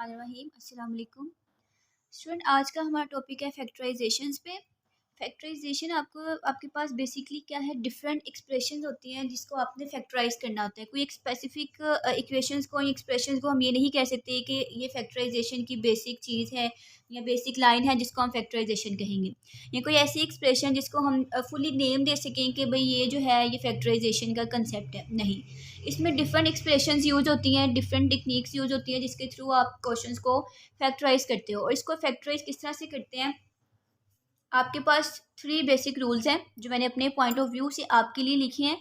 बिस्मिल्लाहिर्रहमानिर्रहीम। अस्सलाम वालेकुम। स्टूडेंट, आज का हमारा टॉपिक है फैक्टराइजेशंस पे। फैक्टराइजेशन आपके पास बेसिकली क्या है, डिफरेंट एक्सप्रेशंस होती हैं जिसको आपने फैक्टराइज करना होता है। कोई एक स्पेसिफिक इक्वेशंस को, एक्सप्रेशंस को हम ये नहीं कह सकते कि ये फैक्टराइजेशन की बेसिक चीज़ है या बेसिक लाइन है जिसको हम फैक्टराइजेशन कहेंगे, या कोई ऐसी एक्सप्रेशन जिसको हम फुली नेम दे सकें कि भाई ये जो है ये फैक्टराइजेशन का कंसेप्ट है। नहीं, इसमें डिफरेंट एक्सप्रेशंस यूज होती हैं, डिफरेंट टेक्निक्स यूज होती हैं जिसके थ्रू आप क्वेश्चंस को फैक्टराइज करते हो। और इसको फैक्टराइज किस तरह से करते हैं, आपके पास 3 बेसिक रूल्स हैं जो मैंने अपने पॉइंट ऑफ व्यू से आपके लिए लिखे हैं।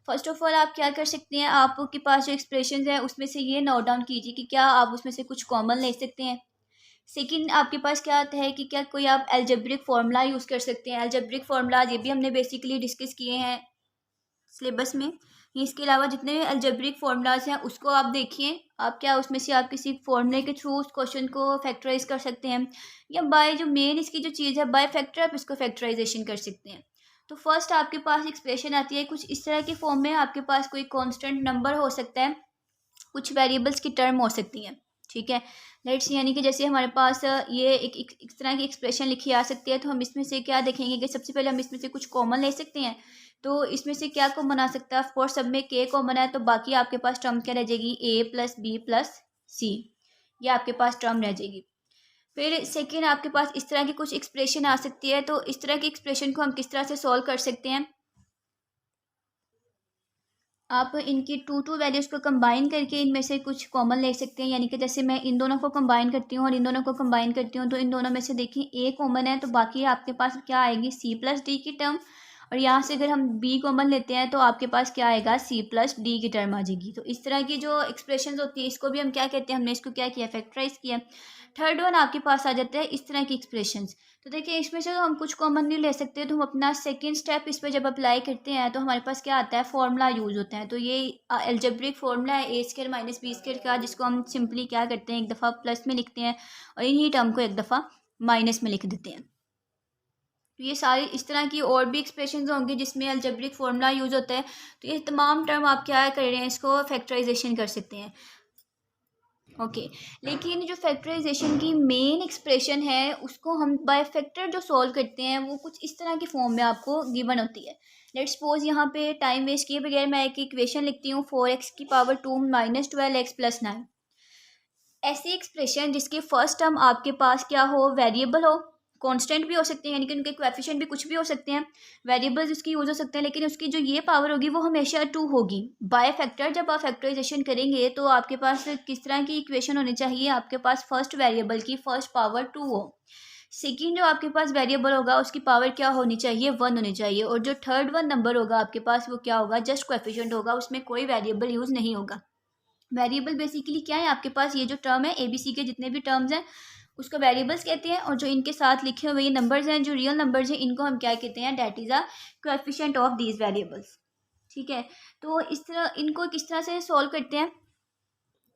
फर्स्ट ऑफ ऑल, आप क्या कर सकते हैं, आपके पास जो एक्सप्रेशंस हैं उसमें से ये नोट डाउन कीजिए कि क्या आप उसमें से कुछ कॉमन ले सकते हैं। सेकंड, आपके पास क्या आता है कि क्या कोई आप एल्जेब्रिक फार्मूला यूज़ कर सकते हैं। एल्जेब्रिक फार्मूला ये भी हमने बेसिकली डिस्कस किए हैं सिलेबस में। इसके अलावा जितने भी अलजेब्रिक फार्मूलाज हैं उसको आप देखिए, आप क्या उसमें से आप किसी फार्मूले के थ्रू उस क्वेश्चन को फैक्टराइज कर सकते हैं, या बाय जो मेन इसकी जो चीज़ है बाय फैक्टर आप इसको फैक्टराइजेशन कर सकते हैं। तो फर्स्ट आपके पास एक्सप्रेशन आती है कुछ इस तरह की फॉर्म में। आपके पास कोई कांस्टेंट नंबर हो सकता है, कुछ वेरिएबल्स की टर्म हो सकती हैं, ठीक है। लेट्स यानी कि जैसे हमारे पास ये एक इस तरह की एक्सप्रेशन लिखी आ सकती है, तो हम इसमें से क्या देखेंगे कि सबसे पहले हम इसमें से कुछ कॉमन ले सकते हैं। तो इसमें से क्या कॉमन आ सकता है, ऑफकोर्स सब में के कॉमन है, तो बाकी आपके पास टर्म क्या रह जाएगी, ए प्लस बी प्लस सी, ये आपके पास टर्म रह जाएगी। फिर सेकेंड, आपके पास इस तरह की कुछ एक्सप्रेशन आ सकती है, तो इस तरह की एक्सप्रेशन को हम किस तरह से सॉल्व कर सकते हैं। आप इनकी टू वैल्यूज़ को कंबाइन करके इनमें से कुछ कॉमन ले सकते हैं। यानी कि जैसे मैं इन दोनों को कंबाइन करती हूँ और इन दोनों को कंबाइन करती हूँ, तो इन दोनों में से देखिए ए कॉमन है, तो बाकी आपके पास क्या आएगी, सी प्लस डी की टर्म। और यहाँ से अगर हम बी कॉमन लेते हैं तो आपके पास क्या आएगा, सी प्लस डी की टर्म आ जाएगी। तो इस तरह की जो एक्सप्रेशन होती है इसको भी हम क्या कहते हैं, हमने इसको क्या किया, फैक्टराइज किया। थर्ड वन आपके पास आ जाता है इस तरह की एक्सप्रेशंस। तो देखिए इसमें से तो हम कुछ कॉमन नहीं ले सकते, तो हम अपना सेकंड स्टेप इस पर जब अप्लाई करते हैं तो हमारे पास क्या आता है, फॉर्मूला यूज होता है। तो ये एल्जेब्रिक फॉर्मूला है ए स्क्वायर माइनस बी स्क्वायर का, जिसको हम सिंपली क्या करते हैं, एक दफ़ा प्लस में लिखते हैं और इन्हीं टर्म को एक दफ़ा माइनस में लिख देते हैं। तो ये सारी इस तरह की और भी एक्सप्रेशंस होंगी जिसमें अलजेब्रिक फार्मूला यूज़ होता है। तो ये तमाम टर्म आप क्या कर रहे हैं, इसको फैक्टराइजेशन कर सकते हैं। ओके, लेकिन जो फैक्टराइजेशन की मेन एक्सप्रेशन है उसको हम बाय फैक्टर जो सॉल्व करते हैं वो कुछ इस तरह की फॉर्म में आपको गिवन होती है। लेट्स सपोज यहाँ पे टाइम वेस्ट किए बगैर मैं एक इक्वेशन लिखती हूँ, 4x⁻² माइनस 12x प्लस 9। ऐसी एक्सप्रेशन जिसके फर्स्ट टर्म आपके पास क्या हो, वेरिएबल हो, कांस्टेंट भी हो सकते हैं, यानी कि उनके कोएफिशिएंट भी कुछ भी हो सकते हैं, वेरिएबल्स उसकी यूज हो सकते हैं, लेकिन उसकी जो ये पावर होगी वो हमेशा 2 होगी। बाय फैक्टर जब आप फैक्टराइजेशन करेंगे तो आपके पास किस तरह की इक्वेशन होनी चाहिए, आपके पास फर्स्ट वेरिएबल की फर्स्ट पावर 2 हो, सेकेंड जो आपके पास वेरिएबल होगा उसकी पावर क्या होनी चाहिए, 1 होनी चाहिए, और जो थर्ड वन नंबर होगा आपके पास वो क्या होगा, जस्ट कोएफिशिएंट होगा, उसमें कोई वेरिएबल यूज नहीं होगा। वेरिएबल बेसिकली क्या है, आपके पास ये जो टर्म है ABC के जितने भी टर्म्स हैं उसको वेरिएबल्स कहते हैं, और जो इनके साथ लिखे हुए ये नंबर्स हैं, जो रियल नंबर्स हैं, इनको हम क्या कहते हैं, that is a coefficient of these variables. ठीक है, तो इस तरह इनको किस तरह से सॉल्व करते हैं,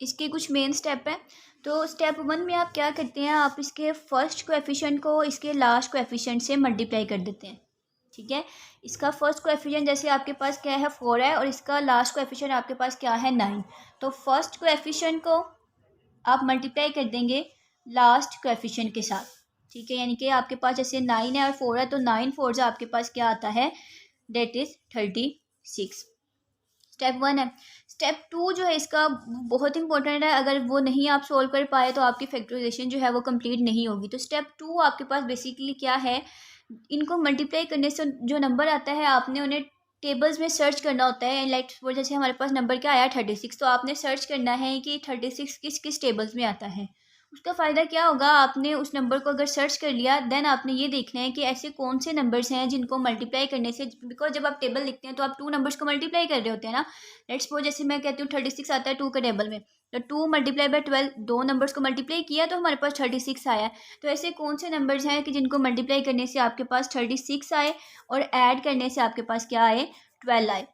इसके कुछ मेन स्टेप हैं। तो स्टेप 1 में आप क्या करते हैं, आप इसके फर्स्ट कोएफिशिएंट को इसके लास्ट कोएफिशिएंट से मल्टीप्लाई कर देते हैं। ठीक है, इसका फर्स्ट कोएफिशिएंट जैसे आपके पास क्या है, 4 है, और इसका लास्ट कोएफिशिएंट आपके पास क्या है, 9। तो फर्स्ट कोएफिशिएंट को आप मल्टीप्लाई कर देंगे लास्ट कोएफिशिएंट के साथ। ठीक है, यानी कि आपके पास जैसे 9 है और 4 है, तो 9 4 से आपके पास क्या आता है, डेट इज़ 36। स्टेप 1 है। स्टेप 2 जो है इसका बहुत इंपॉर्टेंट है, अगर वो नहीं आप सोल्व कर पाए तो आपकी फैक्टराइजेशन जो है वो कंप्लीट नहीं होगी। तो स्टेप 2 आपके पास बेसिकली क्या है, इनको मल्टीप्लाई करने से जो नंबर आता है आपने उन्हें टेबल्स में सर्च करना होता है। लाइक सपोज जैसे हमारे पास नंबर क्या आया, 36, तो आपने सर्च करना है कि 36 किस किस टेबल्स में आता है। उसका फ़ायदा क्या होगा, आपने उस नंबर को अगर सर्च कर लिया, देन आपने ये देखना है कि ऐसे कौन से नंबर्स हैं जिनको मल्टीप्लाई करने से, बिकॉज जब आप टेबल लिखते हैं तो आप 2 नंबर्स को मल्टीप्लाई कर रहे होते हैं ना। लेट्स सपोज जैसे मैं कहती हूँ 36 आता है 2 के टेबल में, तो 2 मल्टीप्लाई बाय 12, 2 नंबर्स को मल्टीप्लाई किया तो हमारे पास 36 आया। तो ऐसे कौन से नंबर्स हैं कि जिनको मल्टीप्लाई करने से आपके पास 36 आए और ऐड करने से आपके पास क्या आए, 12 आए।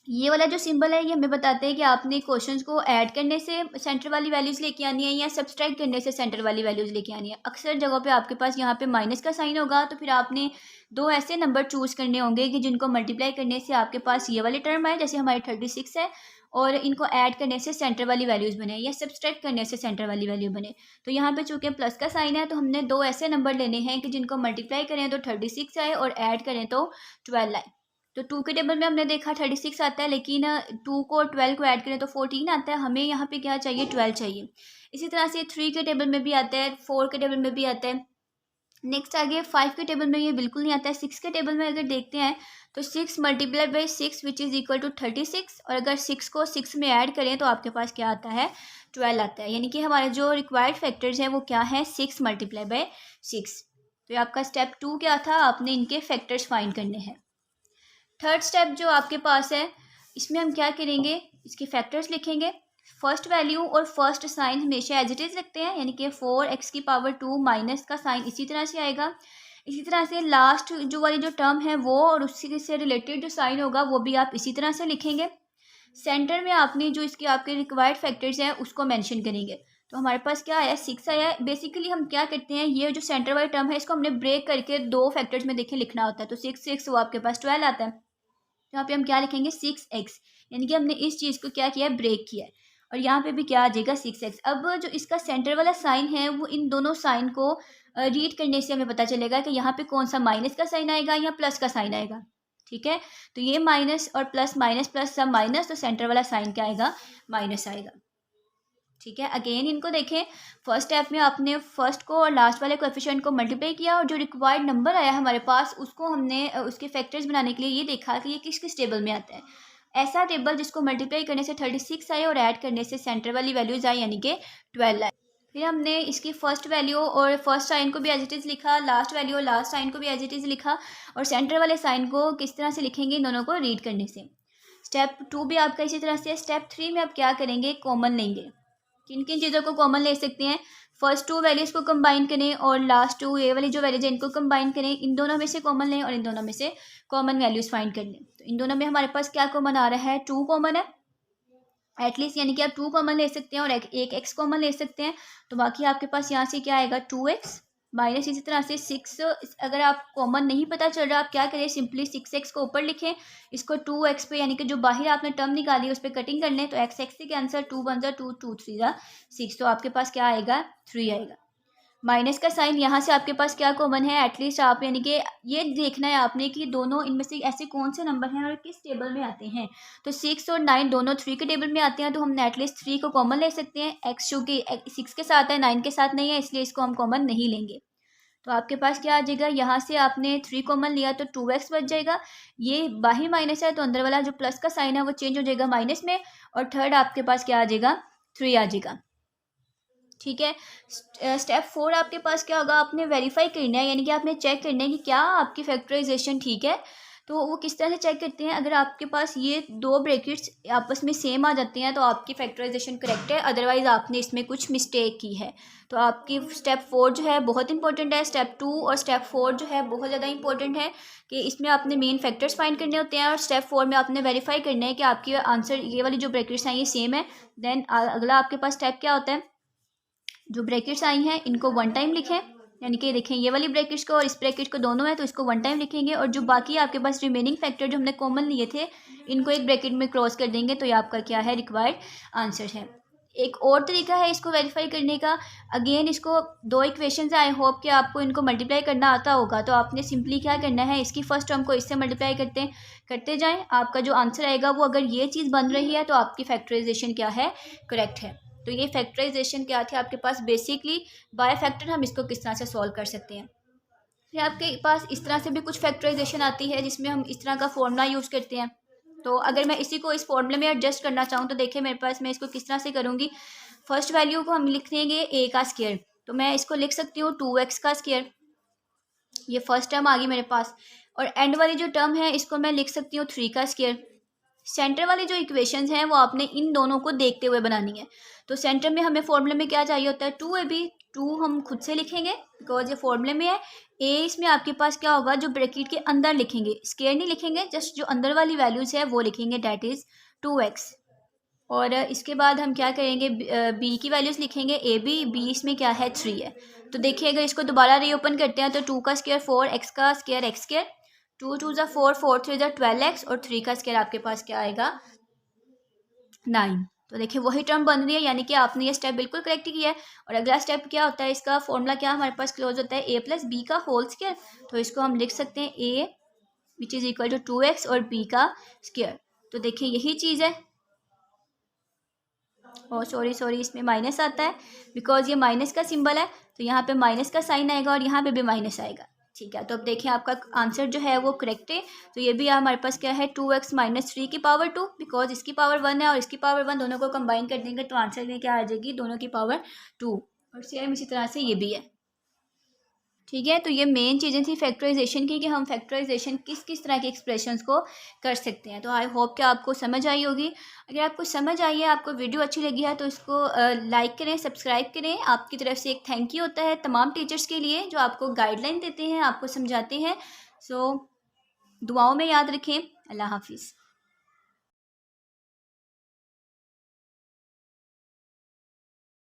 ये वाला जो सिंबल है ये हमें बताते हैं कि आपने क्वेश्चंस को ऐड करने से सेंटर वाली वैल्यूज़ लेके आनी है या सब्सट्रैक्ट करने से सेंटर वाली वैल्यूज़ लेके आनी है। अक्सर जगहों पे आपके पास यहाँ पे माइनस का साइन होगा, तो फिर आपने दो ऐसे नंबर चूज़ करने होंगे कि जिनको मल्टीप्लाई करने से आपके पास ये वाले टर्म आए, जैसे हमारे 36 है, और इनको ऐड करने से सेंटर वाली वैल्यूज़ बने या सब्सट्रैक्ट करने से सेंटर वाली वैल्यू बने। तो यहाँ पे चूँकि प्लस का साइन है, तो हमने दो ऐसे नंबर लेने हैं कि जिनको मल्टीप्लाई करें तो 36 आए और ऐड करें तो 12 आए। तो 2 के टेबल में हमने देखा 36 आता है, लेकिन 2 को 12 को ऐड करें तो 14 आता है। हमें यहाँ पे क्या चाहिए, 12 चाहिए। इसी तरह से 3 के टेबल में भी आता है, 4 के टेबल में भी आता है। नेक्स्ट आगे 5 के टेबल में ये बिल्कुल नहीं आता है। 6 के टेबल में अगर देखते हैं तो 6 multiply by 6 which is equal to 36, और अगर 6 को 6 में ऐड करें तो आपके पास क्या आता है, 12 आता है। यानी कि हमारे जो रिक्वायर्ड फैक्टर्स हैं वो क्या है, 6 मल्टीप्लाई बाई 6। तो ये आपका स्टेप 2 क्या था, आपने इनके फैक्टर्स फाइंड करने हैं। थर्ड स्टेप जो आपके पास है, इसमें हम क्या करेंगे, इसके फैक्टर्स लिखेंगे। फर्स्ट वैल्यू और फर्स्ट साइन हमेशा एज इट इज़ रखते हैं, यानी कि 4x की पावर 2 माइनस का साइन इसी तरह से आएगा। इसी तरह से लास्ट जो वाली जो टर्म है वो और उसी से रिलेटेड जो साइन होगा वो भी आप इसी तरह से लिखेंगे। सेंटर में आपने जो इसके आपके रिक्वायर्ड फैक्टर्स हैं उसको मेंशन करेंगे। तो हमारे पास क्या आया, 6 आया है। बेसिकली हम क्या करते हैं, ये जो सेंटर वाली टर्म है इसको हमने ब्रेक करके दो फैक्टर्स में देखें लिखना होता है। तो 6 वो आपके पास 12 आता है। यहाँ पे हम क्या लिखेंगे, 6x, यानी कि हमने इस चीज़ को क्या किया है, ब्रेक किया है। और यहाँ पे भी क्या आ जाएगा, 6x। अब जो इसका सेंटर वाला साइन है वो इन दोनों साइन को रीड करने से हमें पता चलेगा कि यहाँ पे कौन सा माइनस का साइन आएगा या प्लस का साइन आएगा। ठीक है, तो ये माइनस और प्लस, माइनस प्लस सब माइनस, तो सेंटर वाला साइन क्या आएगा, माइनस आएगा। ठीक है, अगेन इनको देखें। फर्स्ट स्टेप में आपने फर्स्ट को और लास्ट वाले कोएफिशिएंट को मल्टीप्लाई किया और जो रिक्वायर्ड नंबर आया हमारे पास उसको हमने उसके फैक्टर्स बनाने के लिए ये देखा कि ये किस किस टेबल में आता है। ऐसा टेबल जिसको मल्टीप्लाई करने से 36 आए और ऐड करने से सेंटर वाली वैल्यूज आई, यानी कि 12 आए। फिर हमने इसकी फर्स्ट वैल्यू और फर्स्ट साइन को भी एज इट इज़ लिखा, लास्ट वैल्यू और लास्ट साइन को भी एज इट इज़ लिखा, और सेंटर वाले साइन को किस तरह से लिखेंगे, इन दोनों को रीड करने से। स्टेप 2 भी आपका इसी तरह से। स्टेप 3 में आप क्या करेंगे, कॉमन लेंगे। किन किन चीज़ों को कॉमन ले सकते हैं, फर्स्ट 2 वैल्यूज़ को कंबाइन करें और लास्ट 2 ये वाली जो वैल्यूज है इनको कंबाइन करें। इन दोनों में से कॉमन लें और इन दोनों में से कॉमन वैल्यूज़ फाइंड कर लें। तो इन दोनों में हमारे पास क्या कॉमन आ रहा है, 2 कॉमन है एटलीस्ट, यानी कि आप 2 कॉमन ले सकते हैं और एक एक्स कॉमन ले सकते हैं। तो बाकी आपके पास यहाँ से क्या आएगा, 2x माइनस, इसी तरह से 6। अगर आप कॉमन नहीं पता चल रहा, आप क्या करें, सिंपली 6x को ऊपर लिखें, इसको 2x पे यानी कि जो बाहर आपने टर्म निकाली है उस पर कटिंग कर लें। तो x से कैंसर, 2 1 2 2 3 6, तो आपके पास क्या आएगा, 3 आएगा। माइनस का साइन, यहाँ से आपके पास क्या कॉमन है, एटलीस्ट आप यानी कि ये देखना है आपने कि दोनों इनमें से ऐसे कौन से नंबर हैं और किस टेबल में आते हैं। तो 6 और 9 दोनों 3 के टेबल में आते हैं, तो हमने एटलीस्ट 3 को कॉमन ले सकते हैं। एक्स चूँकि 6 के साथ है, 9 के साथ नहीं है, इसलिए इसको हम कॉमन नहीं लेंगे। तो आपके पास क्या आ जाएगा, यहाँ से आपने 3 कॉमन लिया तो 2x बच जाएगा। ये बाहर माइनस है तो अंदर वाला जो प्लस का साइन है वो चेंज हो जाएगा माइनस में, और थर्ड आपके पास क्या आ जाएगा, 3 आ जाएगा। ठीक है, स्टेप 4 आपके पास क्या होगा, आपने वेरीफाई करना है, यानी कि आपने चेक करना है कि क्या आपकी फैक्टराइजेशन ठीक है। तो वो किस तरह से चेक करते हैं, अगर आपके पास ये दो ब्रैकेट्स आपस में सेम आ जाते हैं तो आपकी फैक्टराइजेशन करेक्ट है, अदरवाइज़ आपने इसमें कुछ मिस्टेक की है। तो आपकी स्टेप 4 जो है बहुत इंपॉर्टेंट है। स्टेप 2 और स्टेप 4 जो है बहुत ज़्यादा इंपॉर्टेंट है कि इसमें आपने मेन फैक्टर्स फाइंड करने होते हैं, और स्टेप 4 में आपने वेरीफाई करना है कि आपकी आंसर ये वाली जो ब्रैकेट्स हैं ये सेम है। देन अगला आपके पास स्टेप क्या होता है, जो ब्रैकेट्स आई हैं इनको 1 टाइम लिखें, यानी कि देखें ये वाली ब्रैकेट्स को और इस ब्रैकेट को दोनों है तो इसको 1 टाइम लिखेंगे, और जो बाकी आपके पास रिमेनिंग फैक्टर जो हमने कॉमन लिए थे इनको एक ब्रैकेट में क्रॉस कर देंगे, तो ये आपका क्या है, रिक्वायर्ड आंसर है। एक और तरीका है इसको वेरीफाई करने का, अगेन इसको दो इक्वेशंस है, आई होप कि आपको इनको मल्टीप्लाई करना आता होगा। तो आपने सिंपली क्या करना है, इसकी फर्स्ट टर्म को इससे मल्टीप्लाई करते जाएं, आपका जो आंसर आएगा वो अगर ये चीज़ बन रही है तो आपकी फैक्टराइजेशन क्या है, करेक्ट है। तो ये फैक्टराइजेशन क्या थे आपके पास, बेसिकली बाय फैक्टर हम इसको किस तरह से सॉल्व कर सकते हैं। फिर आपके पास इस तरह से भी कुछ फैक्टराइजेशन आती है जिसमें हम इस तरह का फॉर्मूला यूज़ करते हैं। तो अगर मैं इसी को इस फॉर्मूले में एडजस्ट करना चाहूँ तो देखिए मेरे पास, मैं इसको किस तरह से करूँगी, फर्स्ट वैल्यू को हम लिख देंगे a का स्क्वायर, तो मैं इसको लिख सकती हूँ 2x का स्क्वायर, ये फर्स्ट टर्म आ गई मेरे पास। और एंड वाली जो टर्म है इसको मैं लिख सकती हूँ 3 का स्क्वायर। सेंटर वाली जो इक्वेशंस हैं वो आपने इन दोनों को देखते हुए बनानी है। तो सेंटर में हमें फॉर्मूले में क्या चाहिए होता है, 2ab। 2 हम खुद से लिखेंगे बिकॉज ये फॉर्मूले में है। a इसमें आपके पास क्या होगा, जो ब्रैकेट के अंदर लिखेंगे, स्क्वायर नहीं लिखेंगे, जस्ट जो अंदर वाली वैल्यूज है वो लिखेंगे, डेट इज 2x। और इसके बाद हम क्या करेंगे, b की वैल्यूज लिखेंगे, b इसमें क्या है, 3 है। तो देखिए अगर इसको दोबारा रीओपन करते हैं तो 2 का स्क्वायर 4, x का स्क्वायर x स्क्वायर, 2 2 ज़ा 4, 4 3 ज़ा 12x, और 3 का स्क्वायर आपके पास क्या आएगा, 9। तो देखिए वही टर्म बन रही है, यानी कि आपने ये स्टेप बिल्कुल करेक्ट किया है। और अगला स्टेप क्या होता है, इसका फॉर्मूला क्या हमारे पास क्लोज होता है, a प्लस बी का होल स्क्वायर। तो इसको हम लिख सकते हैं a which is equal to 2x और b का स्क्वायर। तो देखिए यही चीज़ है। और सॉरी इसमें माइनस आता है बिकॉज ये माइनस का सिंबल है, तो यहाँ पे माइनस का साइन आएगा और यहाँ पे भी माइनस आएगा। ठीक है, तो अब देखिए आपका आंसर जो है वो करेक्ट है। तो ये भी हमारे पास क्या है, 2x माइनस 3 की पावर 2, बिकॉज इसकी पावर 1 है और इसकी पावर 1, दोनों को कंबाइन कर देंगे तो आंसर में क्या आ जाएगी, दोनों की पावर 2। और सेम इसी तरह से ये भी है। ठीक है, तो ये मेन चीज़ें थी फैक्टराइजेशन की, कि हम फैक्टराइजेशन किस किस तरह के एक्सप्रेशंस को कर सकते हैं। तो आई होप कि आपको समझ आई होगी। अगर आपको समझ आई है, आपको वीडियो अच्छी लगी है, तो इसको लाइक करें, सब्सक्राइब करें। आपकी तरफ से एक थैंक यू होता है तमाम टीचर्स के लिए जो आपको गाइडलाइन देते हैं, आपको समझाते हैं। सो दुआओं में याद रखें। अल्लाह हाफिज़।